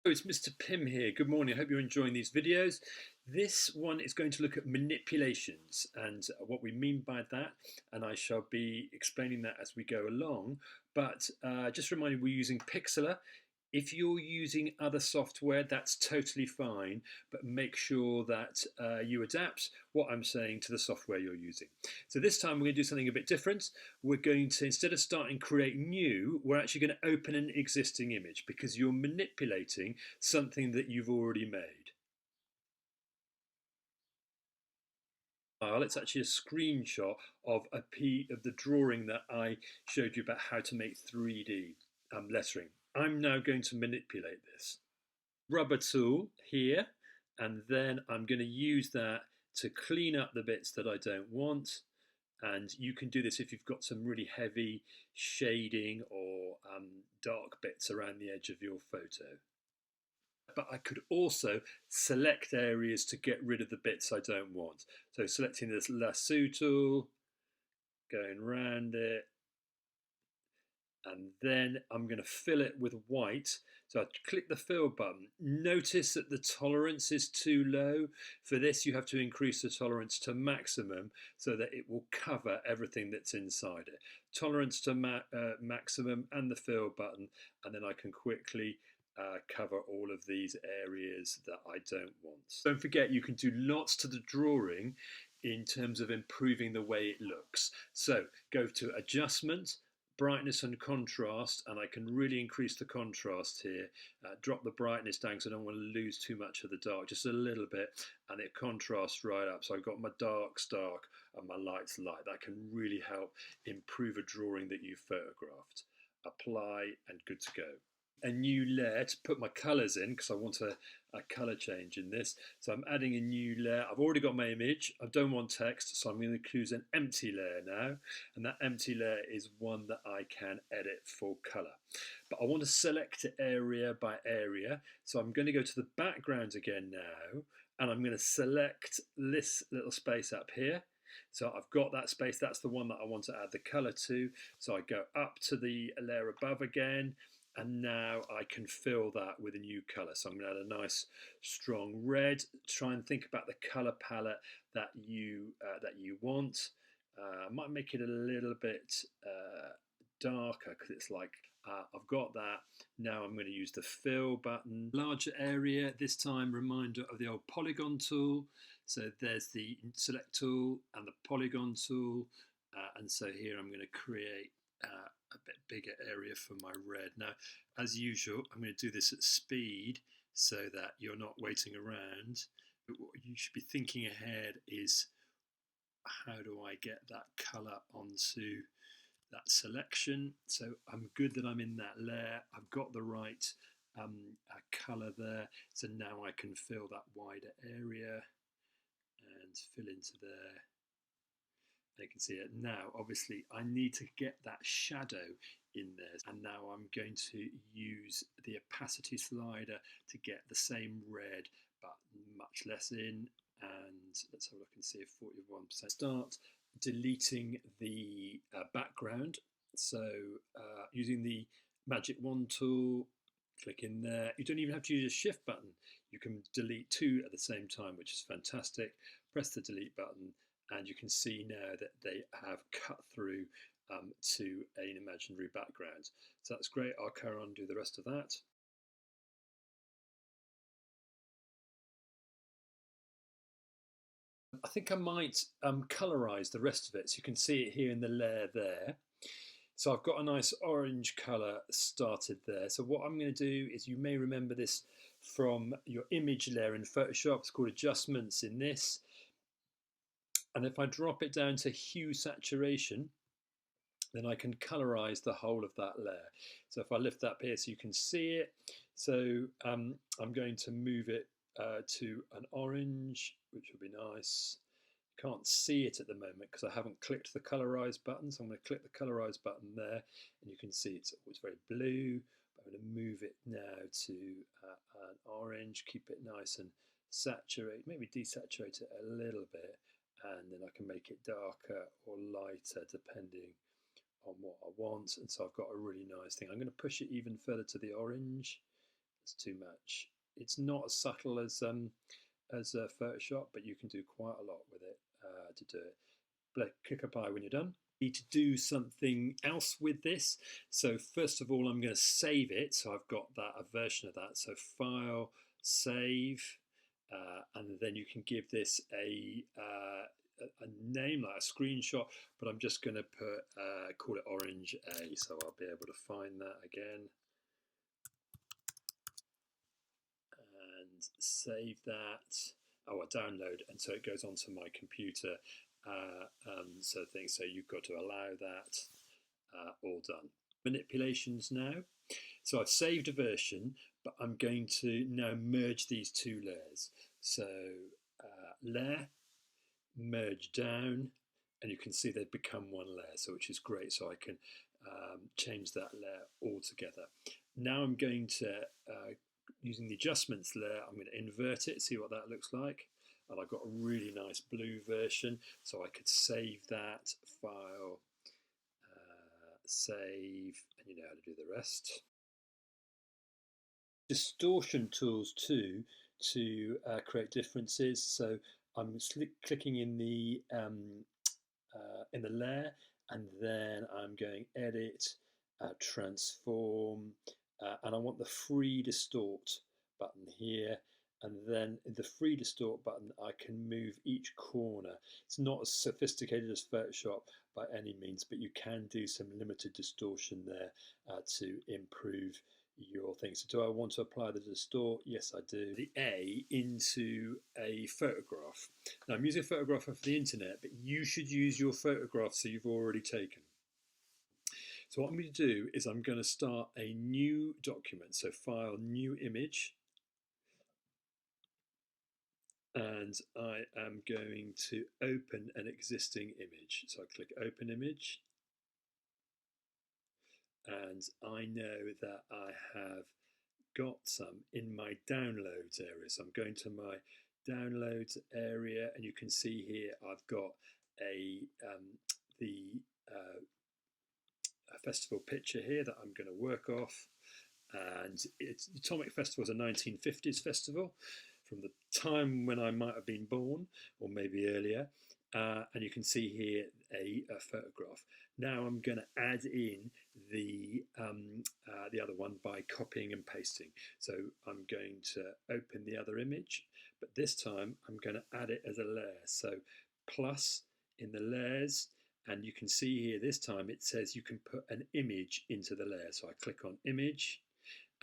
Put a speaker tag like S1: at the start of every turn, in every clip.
S1: It's Mr. Pym here. Good morning. I hope you're enjoying these videos. This one is going to look at manipulations and what we mean by that, and I shall be explaining that as we go along. But just a reminder, we're using PIXLR. If you're using other software, that's totally fine, but make sure that you adapt what I'm saying to the software you're using. So this time we're going to do something a bit different. We're going to, instead of starting create new, we're actually going to open an existing image because you're manipulating something that you've already made. It's actually a screenshot of the drawing that I showed you about how to make 3D lettering. I'm now going to manipulate this. Rubber tool here, and then I'm going to use that to clean up the bits that I don't want. And you can do this if you've got some really heavy shading or dark bits around the edge of your photo. But I could also select areas to get rid of the bits I don't want. So selecting this lasso tool, going around it, and then I'm going to fill it with white. So I click the fill button. Notice that the tolerance is too low. For this, you have to increase the tolerance to maximum so that it will cover everything that's inside it. Tolerance to maximum and the fill button, and then I can quickly cover all of these areas that I don't want. Don't forget, you can do lots to the drawing in terms of improving the way it looks. So go to Adjustment, Brightness and Contrast, and I can really increase the contrast here. Drop the brightness down because I don't want to lose too much of the dark, just a little bit, and it contrasts right up. So I've got my darks dark and my lights light. That can really help improve a drawing that you've photographed. Apply and good to go. A new layer to put my colours in because I want a colour change in this. So I'm adding a new layer. I've already got my image. I don't want text, so I'm going to choose an empty layer now. And that empty layer is one that I can edit for colour. But I want to select it area by area. So I'm going to go to the background again now. And I'm going to select this little space up here. So I've got that space. That's the one that I want to add the colour to. So I go up to the layer above again. And now I can fill that with a new colour. So I'm going to add a nice strong red. Try and think about the colour palette that you want. I might make it a little bit darker because it's like I've got that. Now I'm going to use the fill button. Larger area, this time reminder of the old polygon tool. So there's the select tool and the polygon tool. And so here I'm going to create a bit bigger area for my red. Now, as usual, I'm going to do this at speed so that you're not waiting around. But what you should be thinking ahead is, how do I get that colour onto that selection? So I'm good that I'm in that layer. I've got the right colour there. So now I can fill that wider area and fill into there. You can see it now. Obviously I need to get that shadow in there, and now I'm going to use the opacity slider to get the same red but much less in, and let's have a look and see if 41%. Start deleting the background. So using the magic wand tool, click in there. You don't even have to use a shift button. You can delete two at the same time, which is fantastic. Press the delete button and you can see now that they have cut through to an imaginary background. So that's great. I'll carry on and do the rest of that. I think I might colorize the rest of it, so you can see it here in the layer there. So I've got a nice orange colour started there. So what I'm going to do is, you may remember this from your image layer in Photoshop. It's called Adjustments in this. And if I drop it down to hue saturation, then I can colorize the whole of that layer. So if I lift that up here so you can see it. So I'm going to move it to an orange, which would be nice. Can't see it at the moment because I haven't clicked the colorize button. So I'm going to click the colorize button there, and you can see it's very blue. But I'm going to move it now to an orange, keep it nice and saturate, maybe desaturate it a little bit, and then I can make it darker or lighter depending on what I want. And so I've got a really nice thing. I'm going to push it even further to the orange. It's too much. It's not as subtle as Photoshop, but you can do quite a lot with it to do it. Click apply when you're done. Need to do something else with this. So first of all, I'm going to save it. So I've got that, a version of that. So file, save, and then you can give this a name, like a screenshot, but I'm just going to put call it Orange A, so I'll be able to find that again and save that. Oh, I download, and so it goes onto my computer. So you've got to allow that. All done. Manipulations now. So I've saved a version, but I'm going to now merge these two layers. So layer, merge down, and you can see they've become one layer, so which is great. So I can change that layer altogether. Now I'm going to, using the adjustments layer, I'm going to invert it, see what that looks like. And I've got a really nice blue version, so I could save that file, save, and you know how to do the rest. Distortion tools too to create differences. So I'm clicking in the layer, and then I'm going edit, transform, and I want the free distort button here. And then the free distort button, I can move each corner. It's not as sophisticated as Photoshop by any means, but you can do some limited distortion there to improve your thing. So do I want to apply the distort? Yes, I do. The A into a photograph. Now I'm using a photograph off the internet, but you should use your photographs that you've already taken. So what I'm going to do is I'm going to start a new document. So file, new image. And I am going to open an existing image. So I click open image. And I know that I have got some in my downloads area. So I'm going to my downloads area, and you can see here I've got the festival picture here that I'm going to work off. And it's the Atomic Festival is a 1950s festival from the time when I might have been born, or maybe earlier. And you can see here a photograph. Now I'm going to add in the other one by copying and pasting. So I'm going to open the other image, but this time I'm going to add it as a layer. So plus in the layers, and you can see here this time it says you can put an image into the layer. So I click on image,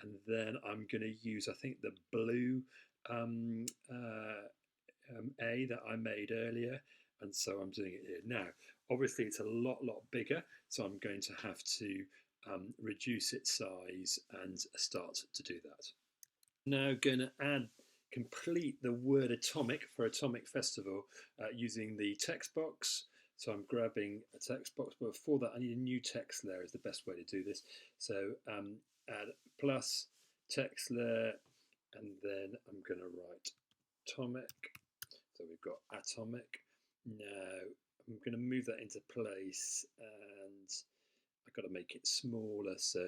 S1: and then I'm going to use, I think, the blue A that I made earlier, and so I'm doing it here. Now, obviously it's a lot bigger, so I'm going to have to reduce its size and start to do that. Now going to complete the word atomic for Atomic Festival using the text box. So I'm grabbing a text box, but before that I need a new text layer is the best way to do this. So add plus text layer, and then I'm going to write atomic. So we've got atomic. Now I'm going to move that into place, and I've got to make it smaller. So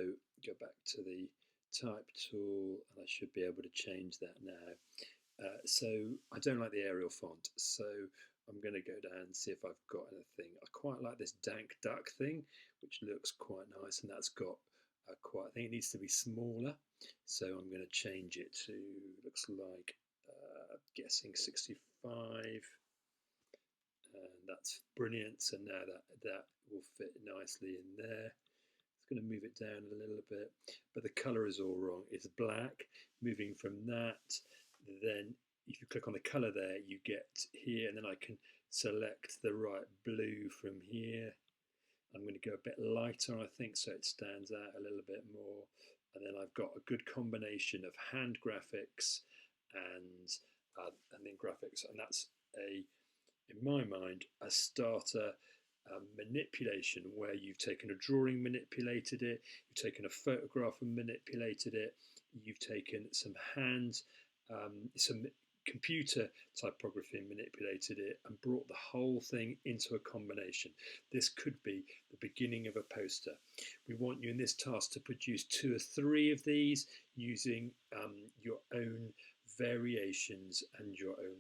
S1: go back to the type tool, and I should be able to change that now. So I don't like the Arial font, so I'm going to go down and see if I've got anything. I quite like this Dank Duck thing, which looks quite nice, and that's got I think it needs to be smaller, so I'm going to change it to, looks like, guessing 65, and that's brilliant. So now that will fit nicely in there. It's going to move it down a little bit, but the color is all wrong. It's black. Moving from that, then if you click on the color there, you get here, and then I can select the right blue from here. I'm going to go a bit lighter, I think, so it stands out a little bit more. And then I've got a good combination of hand graphics and then graphics, and that's in my mind, a starter manipulation where you've taken a drawing, manipulated it, you've taken a photograph and manipulated it, you've taken some hand, some computer typography and manipulated it and brought the whole thing into a combination. This could be the beginning of a poster. We want you in this task to produce 2 or 3 of these using your own variations and your own